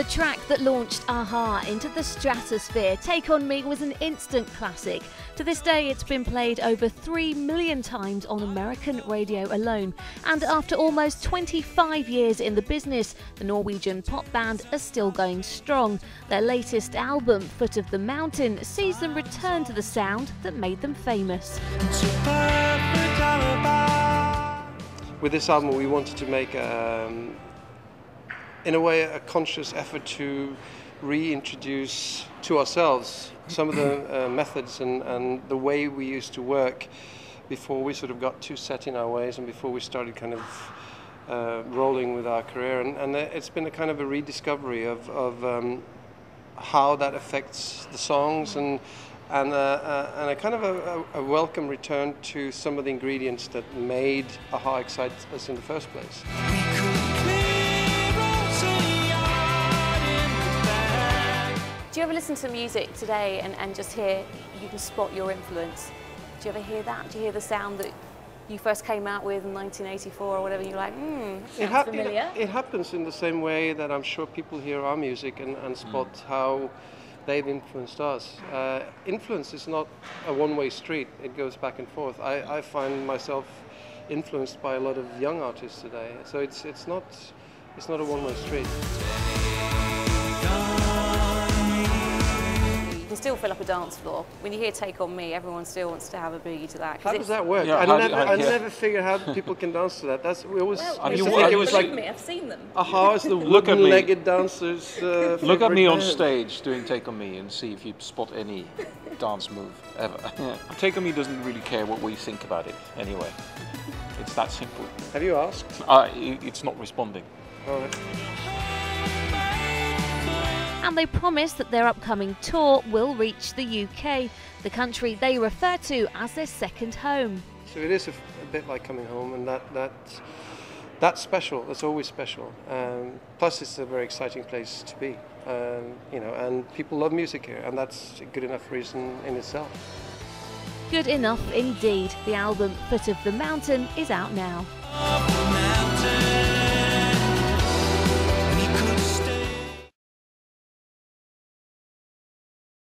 The track that launched a-ha into the stratosphere, Take On Me, was an instant classic. To this day, it's been played over 3 million times on American radio alone. And after almost 25 years in the business, the Norwegian pop band are still going strong. Their latest album, Foot of the Mountain, sees them return to the sound that made them famous. With this album, we wanted to make in a way, a conscious effort to reintroduce to ourselves some of the methods and the way we used to work before we sort of got too set in our ways and before we started kind of rolling with our career. And it's been a kind of a rediscovery of how that affects the songs and a kind of a welcome return to some of the ingredients that made a-ha excite us in the first place. Do you ever listen to music today and just hear, you can spot your influence? Do you ever hear that? Do you hear the sound that you first came out with in 1984 or whatever, you're like, sounds familiar? It happens in the same way that I'm sure people hear our music and spot how they've influenced us. Influence is not a one-way street, it goes back and forth. I find myself influenced by a lot of young artists today, so it's not a one-way street. You can still fill up a dance floor. When you hear Take On Me, everyone still wants to have a boogie to that. How does that work? Yeah, I never figure how people can dance to that. We always used to think it was like me, I've seen them. a-ha is the wooden-legged dancers. Look at me on stage doing Take On Me and see if you spot any dance move ever. Take On Me doesn't really care what we think about it anyway. It's that simple. Have you asked? It's not responding. All right. And they promise that their upcoming tour will reach the UK, the country they refer to as their second home. So it is a bit like coming home, and that's special. That's always special. Plus, it's a very exciting place to be. And people love music here, and that's a good enough reason in itself. Good enough indeed. The album Foot of the Mountain is out now.